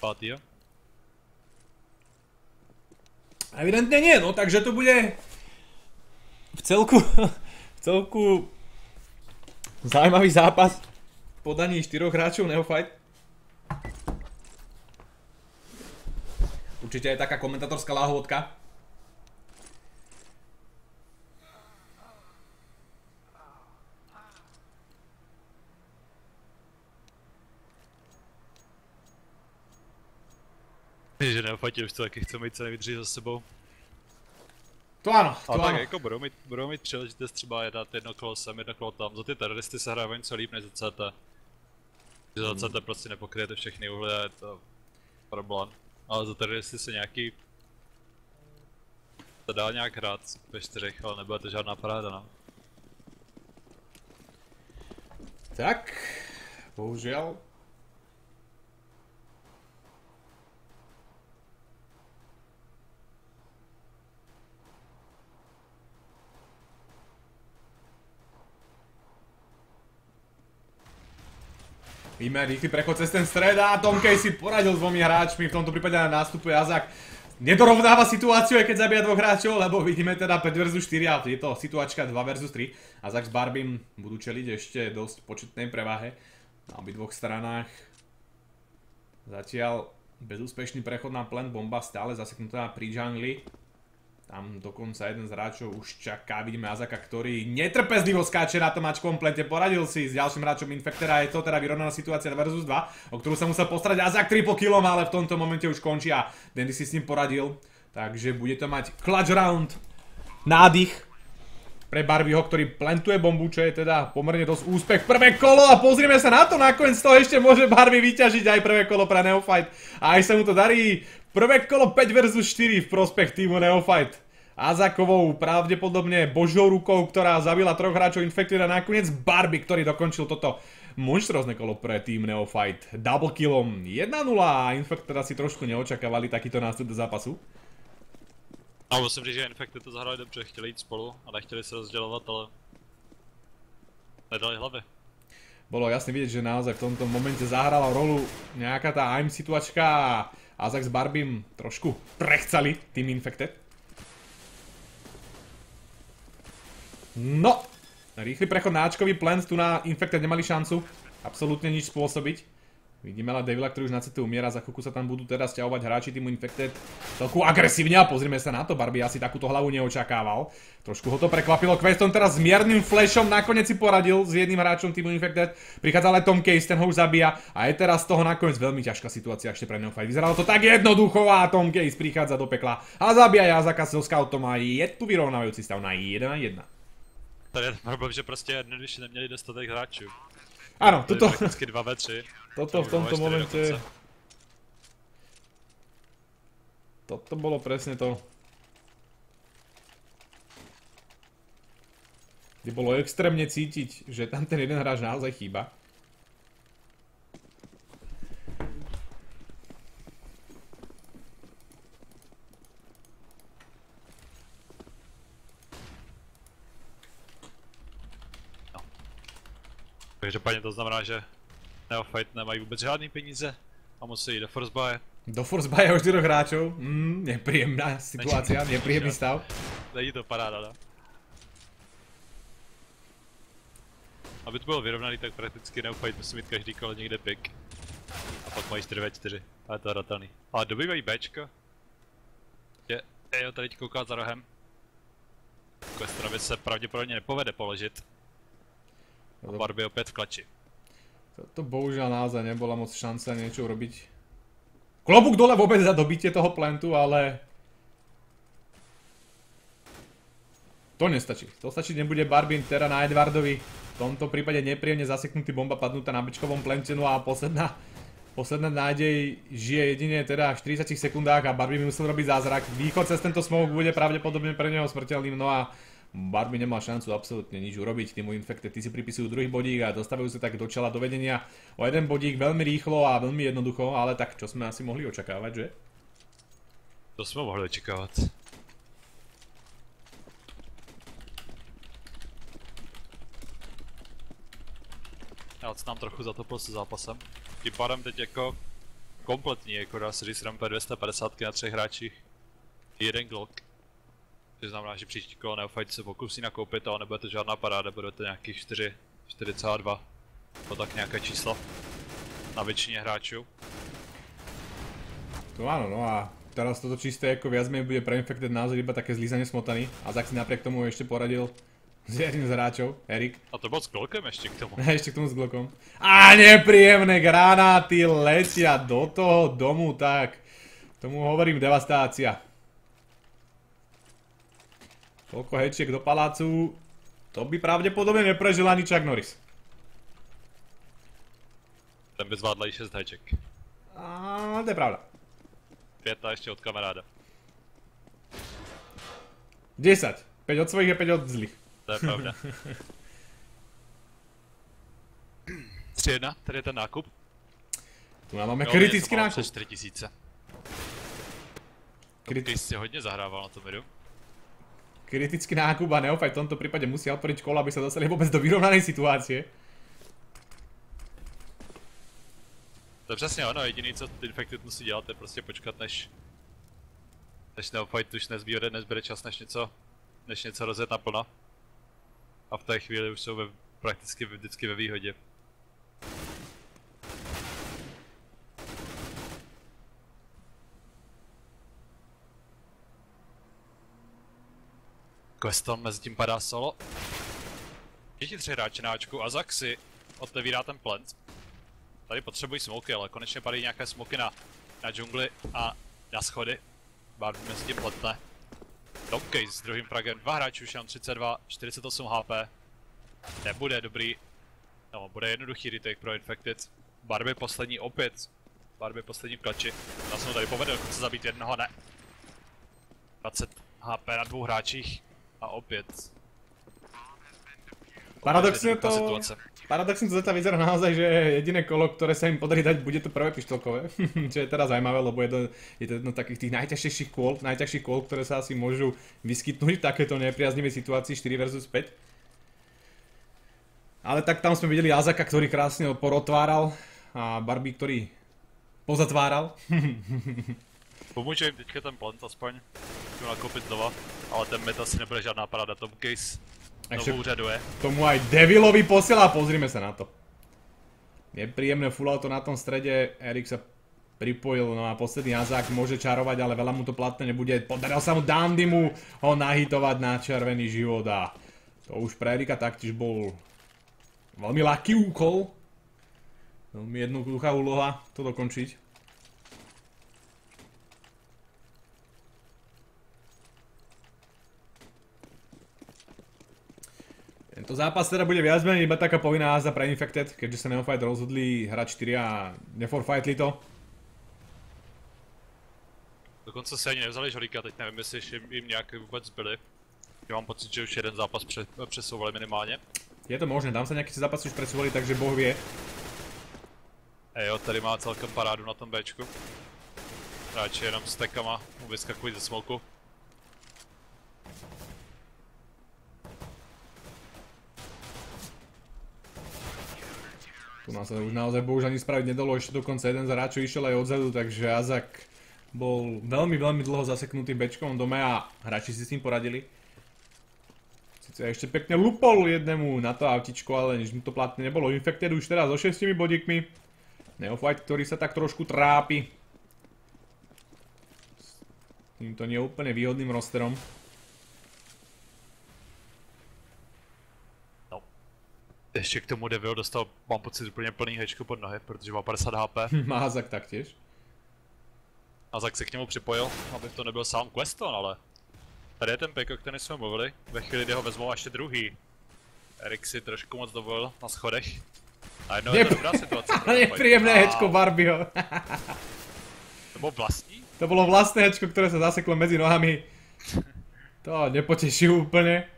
Pátýho? Evidentne nie, no takže to bude v celku zaujímavý zápas v podaní 4 hráčov Neophyte. Určite aj taká komentatorská lahôdka. Že Neophyte už to taky chce mít co nejvíc za sebou. To áno, to ale áno. tak jako budou mít příležitost třeba jedat jedno kolo sem, jedno kolo tam. Za ty teroristy se hraje něco líp než za CT. Že za CT prostě nepokryjete všechny uhly a je to problém. Ale za teroristy se nějaký... To dá nějak hrát ve 4, ale nebude to žádná paráda, no. Tak, bohužiaľ. Vidíme rýchly prechod cez ten stred a Tom Kay si poradil s dvomi hráčmi, v tomto prípade nástupuje Azak. Nedorovnáva situáciu, aj keď zabíja dvoch hráčov, lebo vidíme teda 5 vs 4 a je to situačka 2 vs 3. Azak s Barbim budú čeliť ešte dosť početnej prevahe na obidvoch stranách. Zatiaľ bezúspešný prechod na plant, bomba stále zaseknutá pri jungli. Tam dokonca jeden z hráčov už čaká, vidíme Azaka, ktorý netrpezlivo skáče na tom mačkovom plente, poradil si s ďalším hráčom Infectora, je to teda vyrovnaná situácia 2 vs 2, o ktorú sa musel postarať Azak 3 po kilom, ale v tomto momente už končí a Dandy si s ním poradil, takže bude to mať clutch round, nádych pre Barbieho, ktorý plantuje bombu, čo je teda pomerne dosť úspech. Prvé kolo a pozrieme sa na to, nakoniec z toho ešte môže Barbie vyťažiť aj prvé kolo pre Neophyte. A aj sa mu to darí. Prvé kolo 5 vs 4 v prospech týmu Neophyte. Azakovou pravdepodobne božou rukou, ktorá zabila 3 hráčov Infected a nakoniec Barbie, ktorý dokončil toto monštrozne kolo pre tým Neophyte. Double killom 1-0 a Infected asi trošku neočakávali takýto nástup do zápasu. A musím říct, že Infected to zahrali dobře, chtěli jít spolu a nechtěli se rozdělovat, ale nedali hlavy. Bolo jasne vidieť, že naozaj v tomto momente zahrala rolu nejaká tá aim situačka a Azak s Barbim trošku prechcali tým Infected. No, rýchly prechod na Ačkový plant, tu na Infected nemali šancu absolútne nič spôsobiť. Vidíme ale Devila, ktorý už na CT umiera, za chvíľku sa tam budú teda sťahovať hráči týmu Infected celku agresívne a pozrime sa na to, Barbie asi takúto hlavu neočakával. Trošku ho to prekvapilo, Queston teraz s miernym flashom nakoniec si poradil s jedným hráčom týmu Infected. Prichádza ale Tom Case, ten ho už zabíja a je teraz z toho nakoniec veľmi ťažká situácia ešte pre Neophyte. Vyzeralo to tak jednoducho a Tom Case prichádza do pekla a zabíja Azaka so scoutom a je tu vyrovnávajúci stav na 1-1. Tady je problém, že prostě když neměli dostatek hráčů. Áno, toto... Prakticky 2v3. Toto v tomto momente... Toto bolo presne to. Kde bolo extrémne cítiť, že tam ten jeden hráč naozaj chýba. Každopádně to znamená, že Neophyte nemají vůbec žádný peníze a musí jít do Force Buy. Do Force Buy o 4 hráčov? Nepríjemná situácia, nepríjemný stav. Není to paráda, no. Aby to bylo vyrovnaný, tak prakticky Neophyte musí mít každý kolo někde pick. A pak mají 4v4, ale to je hratelný. Ale dobývají Bčko. Je ho tady kouká za rohem. Questonovi se pravděpodobně nepovede položit. A Barbie opět v klači. Toto bohužiaľ naozaj nebola moc šanca niečo urobiť. Klobúk dole vôbec za dobitie toho plantu, ale... To nestačí. To stačiť nebude. Barbie teda na Edwardovi. V tomto prípade nepríjemne zaseknutý bomba padnutá na bečkovom plante. No a posledná nádej žije jedine teda v 40 sekundách a Barbie musel robiť zázrak. Východ cez tento smoke bude pravdepodobne pre neho smrteľným. No a Barbie nemal šancu absolútne nič urobiť týmu Infected. Tí si pripisujú druhý bodík a dostávajú sa tak do čela do vedenia o jeden bodík veľmi rýchlo a veľmi jednoducho, ale tak čo sme asi mohli očakávať, že? To jsme mohli očekávat. Já se nám trochu zatopil se zápasem. Tím pádem teď jako kompletní, jako dá se říct rampa 250 na 3 hráčích. Jeden Glock. To znamená, že příští kolo Neophyte se pokusí nakoupit, ale nebude to žádná paráda, bude to nějakých 4,2. To tak nějaké číslo. Na většině hráčů. To áno, no a teraz toto čisté ako viac menej bude pre Infected naozaj iba také zlízanie smotany. A Zak si napriek tomu ešte poradil s jedným z hráčov, Erik. A to bol s Glockem ešte k tomu. Ešte k tomu s Glockom. A nepríjemné granáty letia do toho domu, tak. Tomu hovorím devastácia. Toľko hečiek do palácu. To by pravdepodobne neprežil ani Chuck Norris. Ten by zvládla i 6 heček. A to je pravda. 5 a ešte od kamaráda. 10. 5 od svojich a 5 od zlých. To je pravda. 3-1, tady je ten nákup. Tu máme kritický nákup. Přes 4000. Ty si hodně zahrával na tom midu. Kritický nákup a Neophyte v tomto prípade musia otvoriť kolo, aby sa dostali vôbec do vyrovnanej situácie. To je přesně ono, jediný co Infected musí dělat je prostě počkat než Neophyte už nezbere čas než něco rozjet naplno. A v té chvíli už jsou prakticky vždycky ve výhodě. Queston mezi tím padá solo. Všichni 3 hráči na Ačku a Zak si otevírá ten plant. Tady potřebují smoky, ale konečně padají nějaké smoky na džungli a na schody. Barbie mezi tím pletne. Topcase s druhým fragem, 2 hráči už jenom 32, 48 HP. Nebude dobrý, no bude jednoduchý retake pro Infected. Barbie poslední opět. Barbie poslední v klači. Já jsem ho tady povedl, dokonce zabít jednoho, ne. 20 HP na 2 hráčích a opět. Paradoxne to zatiaľ vyzerá naozaj, že jediné kolo, ktoré sa im podarí dať, bude to prvé pištolkové. Čo je teda zaujímavé, lebo je to jedno z takých tých najťažších kôl, ktoré sa asi môžu vyskytnúť v takéto nepriaznivej situácii 4 versus 5. Ale tak tam sme videli Azaka, ktorý krásne porotváral a Barbie, ktorý pozatváral. Pomůže jim teďka ten plant aspoň, můžu nakoupit znova, ale ten mid asi nebude žádná paráda, Topcase novou řaduje. Tomu aj Devilovi posiela, pozrime sa na to. Nepríjemné full auto na tom strede, Erik sa pripojil, no a posledný Azak môže čarovať, ale veľa mu to platné nebude. Podaril sa mu Dandymu ho nahitovať na červený život a to už pre Erika taktiež bol veľmi ľahký úkol. Veľmi jednoduchá úloha to dokončiť. Tento zápas teda bude viac menej iba taká povinná jazda pre Infected, keďže sa Neophyte rozhodli hrať 4 a neforfightli to. Dokonce si ani nevzali žolíka, teď nevím, jestli jim nějaké vůbec byli. Já mám pocit, že už jeden zápas přesouvali minimálně. Je to možné, tam sa nejaké zápasy už presúvali, takže boh vie. Jo, tady má celkem parádu na tom Bčku. Hráči jenom s tekama mu vyskakují ze smoku. Tu nás sa už naozaj bohužiaľ ani spraviť nedalo, ešte dokonca jeden z hráčov išiel aj odzadu, takže Azak bol veľmi dlho zaseknutý Bčkom dome a hráči si s tým poradili. Sice ešte pekne lupol jednému na to autičko, ale nič mu to platne nebolo. Infected už teraz so 6 bodíkmi. Neophyte, ktorý sa tak trošku trápi. S týmto neúplne výhodným rosterom. Ještě k tomu Devil dostal, mám pocit, úplně plný hečko pod nohy, protože má 50 HP. Má Azak taktiež. Azak se k němu připojil, aby to nebyl sám Queston, ale tady je ten pick, o kterém jsme mluvili. Ve chvíli, kdy ho vezmou až druhý. Erik si trošku moc dovolil na schodech. A jednou je to dobrá situace. Nepríjemné hečko Barbieho. To bylo vlastní? To bolo vlastné hečko, ktoré sa zaseklo medzi nohami. To nepoteší úplne.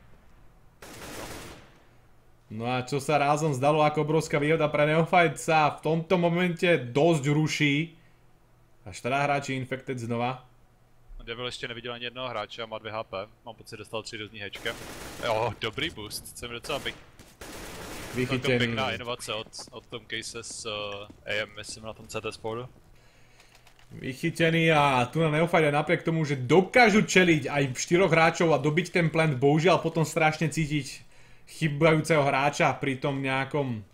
No a čo sa rázom zdalo ako obrovská výhoda pre Neophyte sa v tomto momente dosť ruší. Až teda hráči Infected znova. Devil ještě neviděl ani jednoho hráče a má 2 HP. Mám pocit, dostal 3 různý hečka. Jo, dobrý boost, jsem docela vychytený. Pěkná inovace od Topcase s AM, myslím na tom CT sporu. Vychytený a tu na Neofite aj napriek tomu, že dokážu čeliť aj 4 hráčov a dobiť ten plant, bohužiaľ potom strašne cítiť chybajúceho hráča pri tom nejakom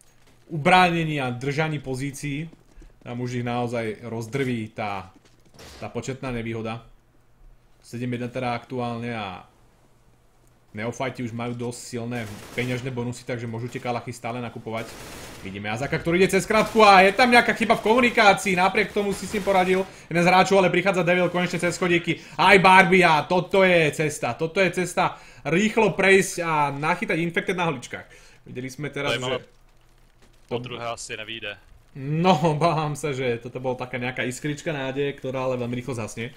ubránení a držaní pozícií. Tam už ich naozaj rozdrví tá početná nevýhoda. 7-1 teda aktuálne a Neofite už majú dosť silné peňažné bonusy, takže môžu tie kalachy stále nakupovať. Vidíme Azaka, ktorý ide cez krátku a je tam nejaká chyba v komunikácii, napriek tomu si s ním poradil jeden z hráčov, ale prichádza Devil konečne cez schodíky. Aj Barbie a toto je cesta rýchlo prejsť a nachytať Infected na holičkách. Videli sme teraz, že... Po druhé asi nevíde. No, bávam sa, že toto bola taká nejaká iskrička nádeje, ktorá ale veľmi rýchlo zasne.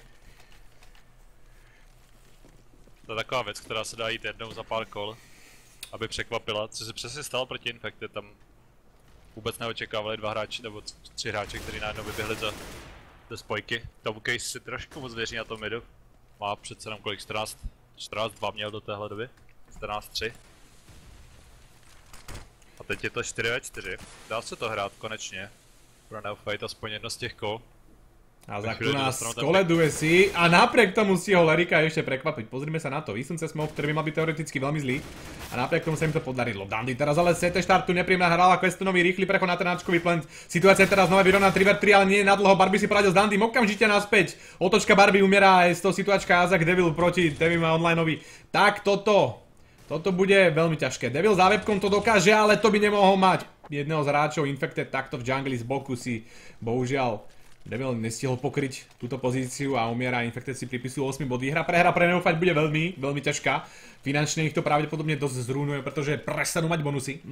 To je taková věc, která se dá jít jednou za pár kol, aby překvapila, co se přesně stalo proti Infected. Tam vůbec neočekávali 2 hráči nebo 3 hráči, kteří najednou vyběhli ze spojky. Tomcase si trošku moc věří na tom midu. Má přece jenom kolik? 14-2 měl do téhle doby. 14-3. A teď je to 4v4. Dá se to hrát konečně. Pro Neofite aspoň jedno z těch kol. Azak tu nás koleduje si a napriek tomu si ho Lerika ešte prekvapiť. Pozrime sa na to. Vysunce Smoke, ktorý by mal byť teoreticky veľmi zlý. A napriek tomu sa im to podarilo. Dandy teraz ale CT štartu nepríjemná hrála Questonovi, rýchly prechod na ten náčkový plant. Situácia teraz znova vyrovná 3v3, ale nie je nadlho. Barbie si poradil s Dandym okamžite naspäť. Otočka Barbie umiera aj z toho situačka Azak Devil proti Devima Onlineovi. Tak toto bude veľmi ťažké. Devil za webkom to dokáže, ale to by nemohol mať. Jedného z hráčov Infected takto v jungli z boku si bohužiaľ Devil nestihol pokryť túto pozíciu a umiera. Infected si pripisujú 8 body. Prehra pre Neofite bude veľmi ťažká. Finančne ich to pravdepodobne dosť zrúnuje, pretože prestanú mať bonusy.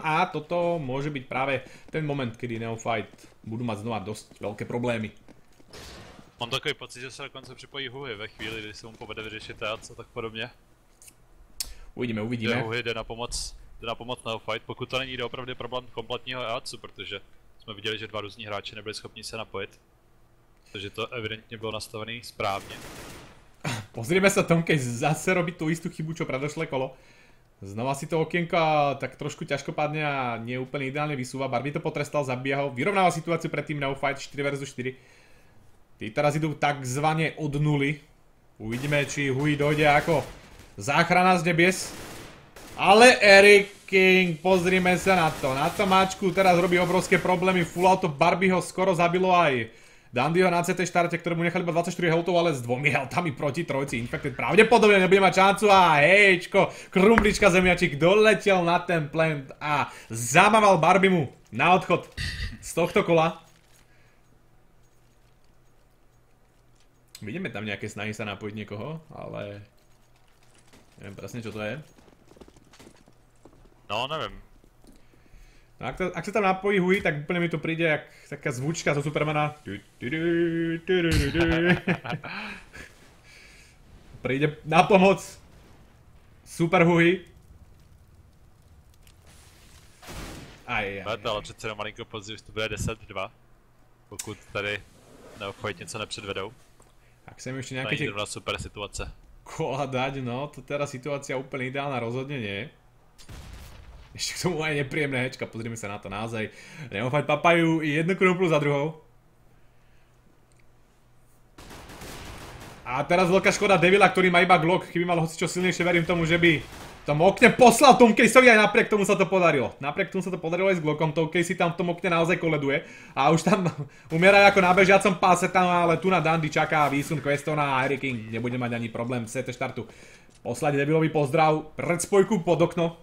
A toto môže byť práve ten moment, kedy Neofite budú mať znova dosť veľké problémy. Mám takový pocit, že se dokonce připojí Huhy ve chvíli, kdy se mu povede vyřešit TAC a tak podobně. Uvidíme. Huhy jde na pomoc Neofite, pokud to není opravdu problém kompletního EACu, protože jsme viděli, že 2 různí hráči nebyli schopni se napojit. Takže to evidentně bylo nastavené správně. Pozrieme sa, Tomcase zase robiť tú istú chybu, čo predošlé kolo. Znova si to okienko tak trošku ťažkopádne a nie úplne ideálne vysúva. Barbie to potrestal, zabíja ho, vyrovnáva situáciu pred tým Neofite 4 vs 4. Tí teraz idú takzvané od nuly. Uvidíme, či Hui dojde ako záchrana z nebies. Ale Eric King, pozrime sa na to. Na tomáčku teraz robí obrovské problémy. Full auto Barbieho skoro zabilo aj Dandyho na CT štarte, ktorému nechali iba 24 healthov, ale s 2 healthami proti trojci Infected pravdepodobne nebude mať šancu a hejčko, krumplička zemiačik doletel na ten plant a zamával Barbiemu na odchod z tohto kola. Vidíme tam nejaké snahy sa napojiť niekoho, ale neviem presne čo to je. No, neviem. No, ak sa tam napojí Hui, tak úplne mi to príde jak taká zvučka zo Supermana. Príde na pomoc Super Hui. Ale přece jenom malinko později, že to bude 10-2. Pokud tady Neofite něco nepředvedou. Ak sa mi ešte nejaké tie super situace. Kola dať, no, to teraz situácia úplne ideálna rozhodne nie. Ešte k tomu aj nepríjemné hečka, pozrime sa na to naozaj. Neofite papajú jednu krumplu za druhou. A teraz veľká škoda Devila, ktorý má iba Glock. Keby mal hocičo silnejšie, verím tomu, že by v tom okne poslal Tomcaseovi, aj napriek tomu sa to podarilo. Napriek tomu sa to podarilo aj s Glockom. Tomcase tam v tom okne naozaj koleduje. A už tam umiera ako na bežiacom páse tam, ale tu na Dandy čaká výsun Questona a Eric King nebude mať ani problém v CT štartu. Poslať Devilovi pozdrav pred spojku pod okno.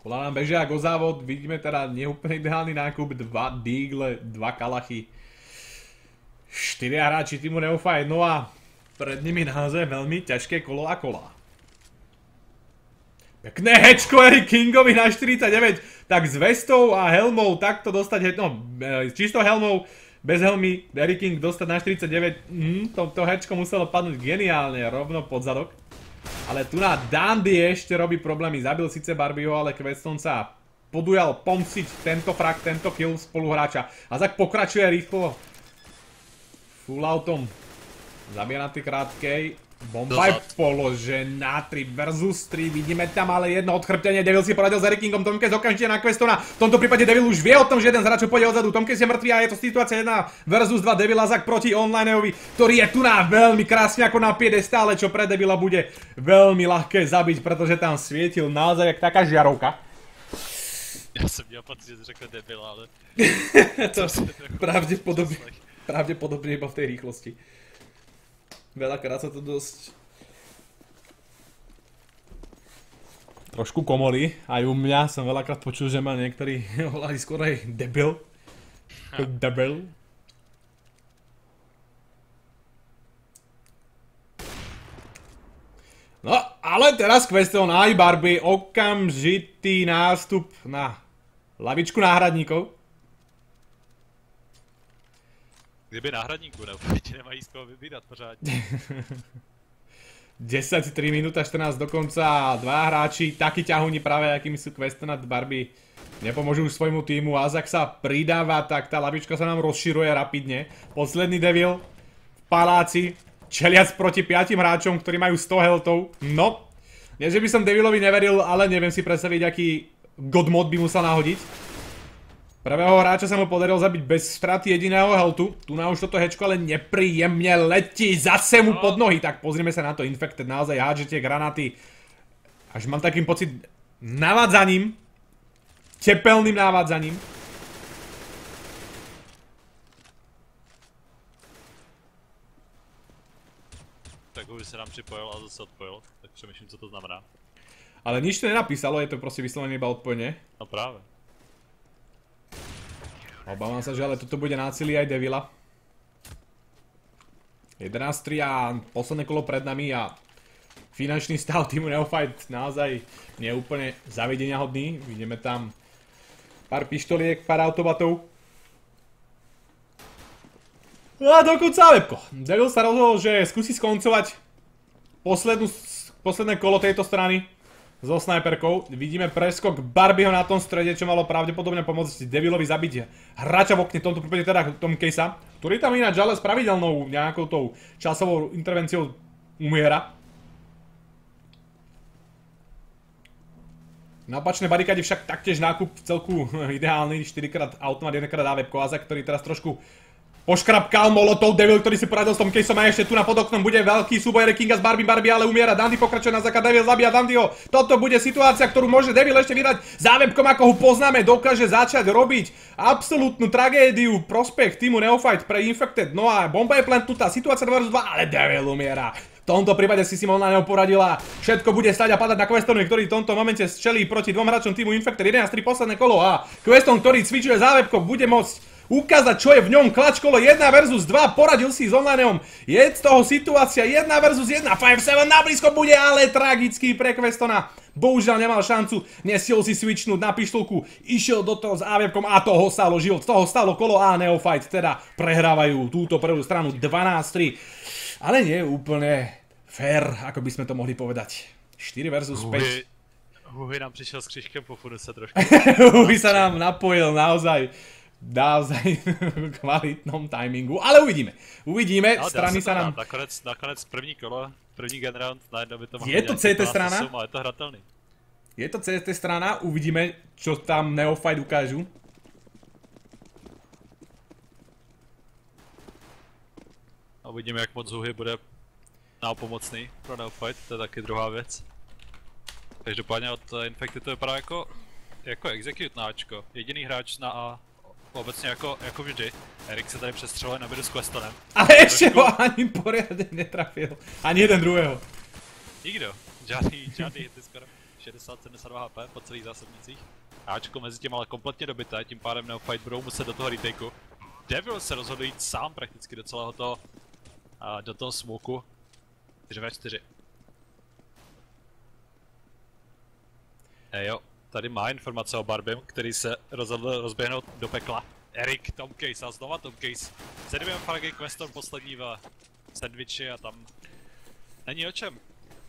Kola nám bežia ako závod, vidíme teda neúplne ideálny nákup, 2 Deagle, 2 kalachy, 4 hráči týmu Neofite, no a pred nimi naozaj veľmi ťažké kolo a kola. Pekné hečko Eric Kingovi na 49, tak s vestou a helmou takto dostať, no čisto helmou, bez helmy Eric King dostať na 49, to hečko muselo padnúť geniálne, rovno pod zadok. Ale tu na Dandy ešte robí problémy, zabil síce Barbieho, ale Queston sa podujal pomstiť tento frag, tento kill spoluhráča. Azak pokračuje rýchlo full autom, zabíja na tej krátkej, Bomba je položená, 3 versus 3, vidíme tam ale jedno odchrbtenie, Devil si poradil s Erikingom, Tomkes okamžite na Questona, v tomto prípade Devil už vie o tom, že jeden z hráčov pôjde odzadu, Tomkes je mŕtvý a je to situácia 1 versus 2, Devil Azak proti Onlineovi, ktorý je tu na veľmi krásne ako na piedestále, čo pre Devila bude veľmi ľahké zabiť, pretože tam svietil naozaj jak taká žiarovka. Já jsem měl pocit, že jsi řekl Devil, ale... To pravdepodobne iba v tej rýchlosti. Veľakrát sa to dosť trošku komolí. Aj u mňa som veľakrát počul, že ma niektorí volali skôr aj debil. Debil. No, ale teraz Question aj Barbie, okamžitý nástup na lavičku náhradníkov. Kdyby náhradníků, ti nemají z koho vybírat pořádně. 10, 3 minúta, 14 dokonca, dva hráči, takí ťahúni práve, akými sú Question a Barbie, nepomôžu už svojmu týmu, Azak sa pridáva, tak tá lavička sa nám rozširuje rapidne. Posledný Devil v paláci, čeliac proti 5 hráčom, ktorí majú 100 healthov. No, nie že by som Devilovi neveril, ale neviem si predstaviť, aký god mod by musel nahodiť. Prvého hráča sa mu podarilo zabiť bez straty jediného healthu. Tu na už toto hečko ale nepríjemne letí zase mu pod nohy. Tak pozrime sa na to. Infected naozaj hádže tie granáty. Až mám takým pocit navádzaním. Tepelným navádzaním. Tak už sa nám připojil a zase odpojil. Tak přemýšlím, co to znamená. Ale nič to nenapísalo, je to proste vyslovené iba odpojenie. No práve. Obávam sa, že ale toto bude násilí aj Devila. 11-3 a posledné kolo pred nami a finančný stav týmu Neophyte naozaj nie je úplne zavidenia hodný. Vidíme tam pár pištoliek, pár automatov. A dokonca Webko. Devil sa rozhodol, že skúsi skoncovať posledné kolo tejto strany so snajperkou. Vidíme preskok Barbieho na tom strede, čo malo pravdepodobne pomôcť Devilovi zabiť hráča v okne, v tomto prípade teda Tomkesa, ktorý tam ináč ale s pravidelnou nejakou tou časovou intervenciou umiera. Na opačnej barikáde však taktiež nákup v celku ideálny, 4x automat, 1x AWP Azak, ktorý teraz trošku poškrapkal molotov, Devil, ktorý si poradil s Tomkesom a ešte tu na pod oknom bude veľký súboj Rekinga s Barbie, ale umiera, Dandy pokračuje na Zaka, Devil zabíja Dandyho, toto bude situácia, ktorú môže Devil ešte vydať závepkom, ako ho poznáme, dokáže začať robiť absolútnu tragédiu, prospech týmu Neophyte pre Infected, no a bomba je plentnutá, situácia 2 vs 2, ale Devil umiera. V tomto prípade si Simon na neho poradila, všetko bude stať a padať na Questonu, ktorý v tomto momente čelí proti dvom hráčom týmu Infected, 11-3 posledné kolo a Queston, ktorý cvičuje závepkom, bude môcť ukázať, čo je v ňom. Klač kolo 1 versus 2, poradil si s Onlineom. Je z toho situácia 1 versus 1, 5-7 na blízko bude, ale tragický pre Questona. Bohužiaľ nemal šancu, nestiel si switchnúť na pištolku, išiel do toho s AWPkom a toho stalo život. Z toho stalo kolo a Neophyte teda prehrávajú túto prvú stranu 12-3. Ale nie je úplne fair, ako by sme to mohli povedať. 4 versus 5. Huhy nám prišiel s křižkem po funuse trošku. Huhy sa nám napojil naozaj kvalitnom timingu, ale uvidíme. Uvidíme, no, strany sa nám... Nakonec první kolo, první gen round, najednou by to mohlo... Je to CT strana? Je to hratelný. Je to CT strana, uvidíme, čo tam Neophyte ukážu. A uvidíme, jak moc Huhy bude nápomocný pro Neophyte, to je taky druhá věc. Každopádně od Infected to vypadá jako execute na Ačko. Jediný hráč na A. Obecně jako vždy. Erik se tady přestřeluje na midu s Questonem. Ale ještě ho ani poriadne netrafil. Ani jeden druhého. Nikdo. Žádný hity skoro. 60-72 HP po celých zásobnicích. Ačko mezi tím ale kompletně dobité, tím pádem Neophyte budou muset do toho retakeu. Devil se rozhodl jít sám prakticky do celého toho, do toho smoku. 4v4. Jo. Tady má informace o Barbim, který se rozhodl rozběhnout do pekla. Erik, Tomcase a znova Tomcase. Se dvěma fragy Queston poslední v sandwichi a tam není o čem.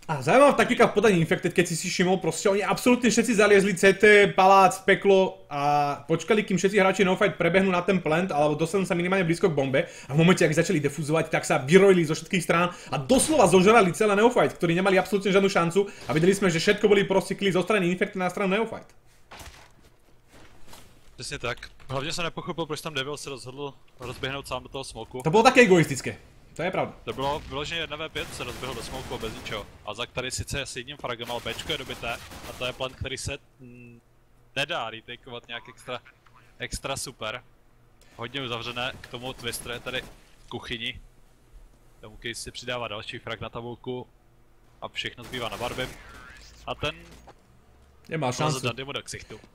A zaujímavá taktika v podaní Infected, keď si všimol, proste oni absolútne všetci zaliezli CT, palác, peklo a počkali, kým všetci hráči Neophyte prebehnú na ten plant, alebo dostanú sa minimálne blízko k bombe a v momente, ak začali defuzovať, tak sa vyrojili zo všetkých strán a doslova zožrali celé Neophyte, ktorí nemali absolútne žiadnu šancu a videli sme, že všetko boli proste kli zo strany Infected na stranu Neophyte. Přesně tak. Hlavně jsem nepochopil, proč tam Devil se rozhodl rozběhnout sám do toho smoku. To bolo také egoistické. To je pravda. To bylo vyloženě 1v5, se rozběhl do smoku bez ničeho. A Zak tady sice s jedním fragem, ale Bčko je dobité. A to je plant, který se nedá retakeovat nějak extra super. Hodně uzavřené, k tomu Twister je tady v kuchyni. Tomu Case si přidává další frag na tabulku. A všechno zbývá na Barbie. A ten nemal šancu.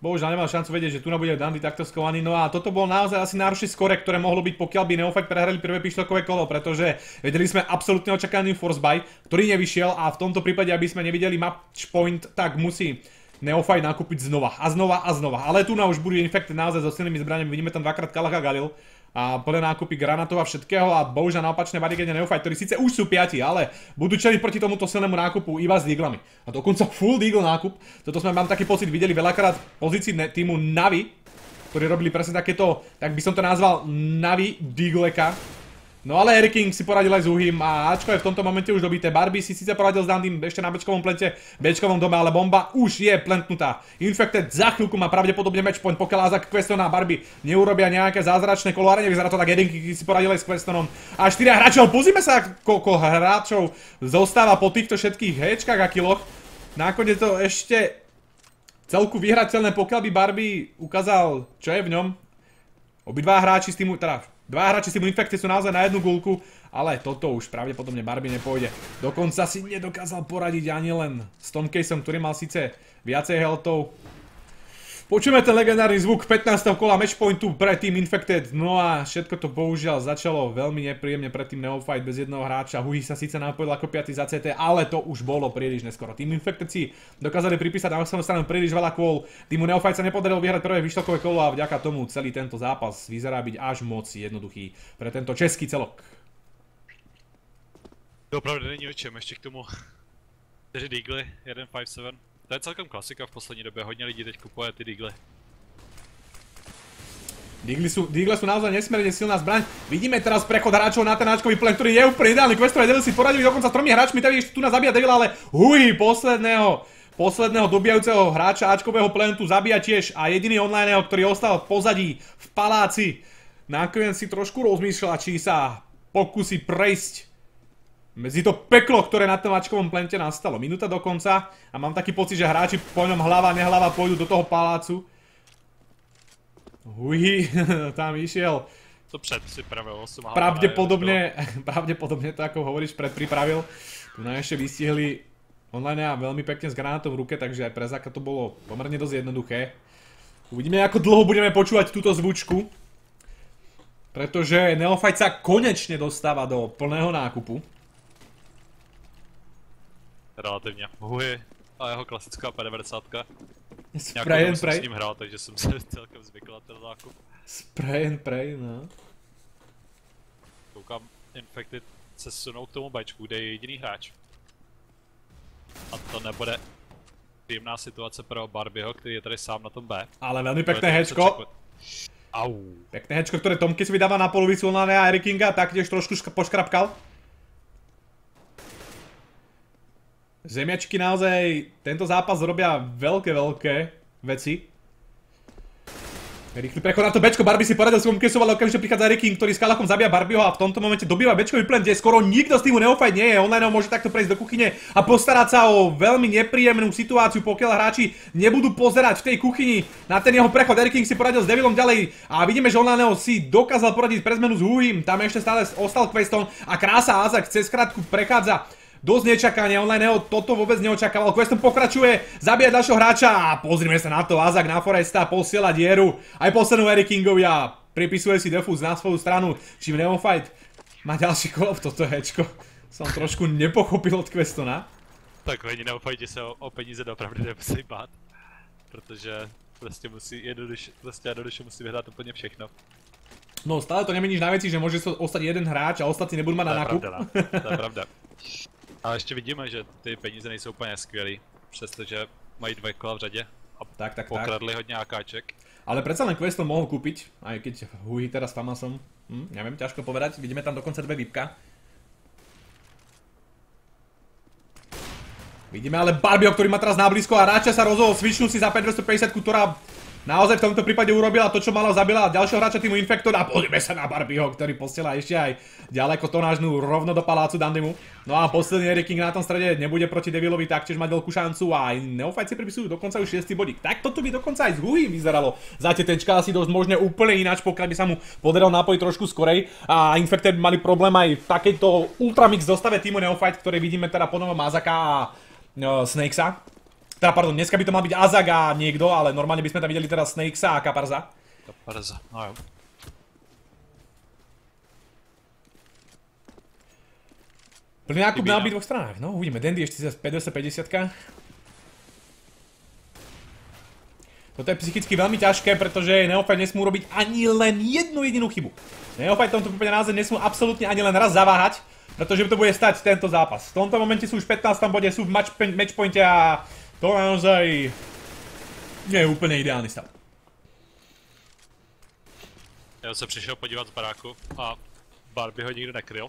Bohužiaľ nemal šancu vedieť, že tu bude Dandy takto skovaný. No a toto bol naozaj asi najhorší skore, ktoré mohlo byť, pokiaľ by Neophyte prehrali prvé pištolkové kolo, pretože vedeli sme absolútne očakávaný force buy, ktorý nevyšiel a v tomto prípade, aby sme nevideli match point, tak musí Neophyte nakúpiť znova a znova a znova. Ale tu už budú Infected naozaj so silnými zbraniami, vidíme tam dvakrát Kalacha Galil a plné nákupy granátov a všetkého a bohužiaľ na opačnej barikade Neophyte, ktorí síce už sú 5, ale budú čeliť proti tomuto silnému nákupu iba s Deaglami. A dokonca full Deagle nákup, toto sme, mám taký pocit, videli veľakrát v pozícii týmu Navi, ktorí robili presne takéto, tak by som to nazval Navi Deagleka. No ale Eric King si poradil aj s Uhým a Ačko je v tomto momente už dobité. Barbie si síce poradil s Dandym ešte na Bčkovom plente, Bčkovom dome, ale bomba už je plentnutá. Infected za chvíľku má pravdepodobne matchpoint, pokiaľ Azak Queston a Barbie neurobia nejaké zázračné kolo, ale nevyzerá to tak. Eric King si poradil aj s Questonom. A 4 hráčov, pozrime sa, koľko hráčov zostáva po týchto všetkých hečkách a kiloch. Nakoniec to ešte celku vyhrateľné, pokiaľ by Barbie ukázal, čo je v ňom. Obidva hráči z týmu, teda dva hráči z týmu Infected sú naozaj na jednu gulku, ale toto už pravdepodobne Barbie nepôjde. Dokonca si nedokázal poradiť ani len s Tom Caseom, ktorý mal síce viacej healthov. Počujeme ten legendárny zvuk 15. kola matchpointu pre Team Infected, no a všetko to bohužiaľ začalo veľmi nepríjemne pre Team Neophyte bez jedného hráča. Huhi sa síce napojil ako 5. za CT, ale to už bolo príliš neskoro. Team Infected si dokázali pripísať na svojom stranu príliš veľa kôl. Teamu Neophyte sa nepodarilo vyhrať prvé výšľakové kolo a vďaka tomu celý tento zápas vyzerá byť až moc jednoduchý pre tento český celok. To opravdu není o čem, ještě k tomu 4 Deagly, 1.5.7. To je celkem klasika v poslední době, hodně lidí teď kupuje ty Deagly. Deagle sú naozaj nesmierne silná zbraň. Vidíme teraz prechod hráčov na ten Ačkový plen, ktorý je úplne ideálny. Questovia Devil si poradili dokonca s 3 hráčmi, tady ešte tu na zabíja Devila, ale Huhi posledného dobijajúceho hráča Ačkového plentu zabíja tiež a jediný onlineho, ktorý ostal v pozadí v paláci. Nakoniec si trošku rozmýšľa, či sa pokusí prejsť medzi to peklo, ktoré na tom Ačkovom plente nastalo. Minúta do konca a mám taký pocit, že hráči po ňom hlava, nehlava pôjdu do toho palácu. Huhi, tam išiel. To predpripravil, som pravdepodobne to, ako hovoríš, predpripravil. Tu nám ešte vystihli online a veľmi pekne s granátom v ruke, takže aj pre Zaka to bolo pomerne dosť jednoduché. Uvidíme, ako dlho budeme počúvať túto zvučku. Pretože Neophyte sa konečne dostáva do plného nákupu. Relativně. Huhi a jeho klasická P90. Spray and pray. Jsem s ním hrál, takže jsem se celkem zvykl na ten nákup. Spray and pray, no. Koukám, Infected se sunou k tomu Bčku, kde je jediný hráč. A to nebude příjemná situace pro Barbieho, který je tady sám na tom B. Ale veľmi pekné hečko. Au. Pekné hečko, ktoré Tomky si vydáva na polovicu online a Eric Kinga taktiež trošku poškrapkal. Zemiačky naozaj tento zápas robia veľké veci. Rýchly prechod na to Bčko, Barbie si poradil svojom Caseom, ale okamžite prichádza Eric King, ktorý s Kalachom zabíja Barbieho a v tomto momente dobýva Bčkový plen, kde skoro nikto z týmu Neophyte nie je. Online môže takto prejsť do kuchyne a postarať sa o veľmi nepríjemnú situáciu, pokiaľ hráči nebudú pozerať v tej kuchyni na ten jeho prechod. Eric King si poradil s Devilom ďalej a vidíme, že Online si dokázal poradiť pre zmenu s Huhim. Tam ešte stále ostal Queston a krása Azak cez krátku prechádza. Dosť nečakania, Online toto vôbec neočakával. Queston pokračuje, zabíja ďalšieho hráča a pozrime sa na to, Azak na Foresta posiela dieru. Aj poslednú Eric Kingovi a pripisuje si defúz na svoju stranu. Čím Neophyte má ďalší kolo, toto hečko som trošku nepochopil od Questona. Tak oni Neophyte se o peníze opravdu nemusí bát, protože prostě jednoduše musí vyhrát úplně všechno. No stále to nemeníš na veci, že môže ostať jeden hráč a ostatní nebudú mať na nákup. To je pravda. Ale ještě vidíme, že ty peníze nejsou úplně skvělý, přestože mají 2 kola v řadě a Tak. pokradli hodně AKček. Ale predsa len Questo mohol kúpiť, aj keď Hui teraz s Famasom. Neviem, ťažko povedať, vidíme tam dokonca 2 výpka. Vidíme ale Barbieho, ktorý má teraz nablízko a Ráča sa rozhodol switchnúť si za 5250, ktorá naozaj v tomto prípade urobila to, čo mala, zabila ďalšieho hráča týmu Infector a poďme sa na Barbieho, ktorý posiela ešte aj ďaleko tonážnu rovno do palácu Dandymu. No a posledný Eric King na tom strede nebude proti Devilovi taktiež mať veľkú šancu a aj Neophyte si pripisujú dokonca už 6. bodík. Tak toto by dokonca aj z Hui vyzeralo. Za tetečka asi dosť možné úplne ináč, pokiaľ by sa mu podarilo napojiť trošku skorej a Infector by mali problém aj v takejto ultramix zostave týmu Neophyte, ktoré vidíme teda ponovom Azaka a Snakesa. Teda pardon, dneska by to mal byť Azak a niekto, ale normálne by sme tam videli teraz Snakesa a Kaparza. No jo. Plný nákup na obidvoch stranách, no uvidíme, Dandy ešte za 5250. Toto je psychicky veľmi ťažké, pretože Neophyte nesmú robiť ani len jednu jedinú chybu. Neophyte v tomto prípade naozaj nesmú absolútne ani len raz zaváhať, pretože to bude stať tento zápas. V tomto momente sú už v 15. bode, sú v matchpointe a to naozaj nie je úplne ideálny stav. Já se přišel podívat z baráku a Barbie ho nikdo nekryl.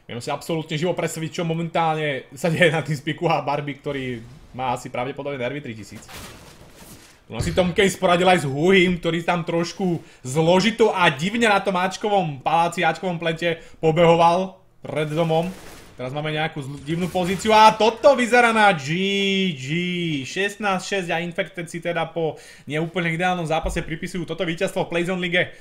Viem si absolútne živo predstaviť, čo momentálne sa deje na tým spiku a Barbie, ktorý má asi pravdepodobne nervy 3000. No si Tom Case poradil aj s Huhim, ktorý tam trošku zložito a divne na tom Ačkovom paláci, Ačkovom plente pobehoval pred domom. Teraz máme nejakú divnú pozíciu a toto vyzerá na GG. 16-6 a Infected si teda po neúplne ideálnom zápase pripisujú toto víťazstvo v Playzone lige.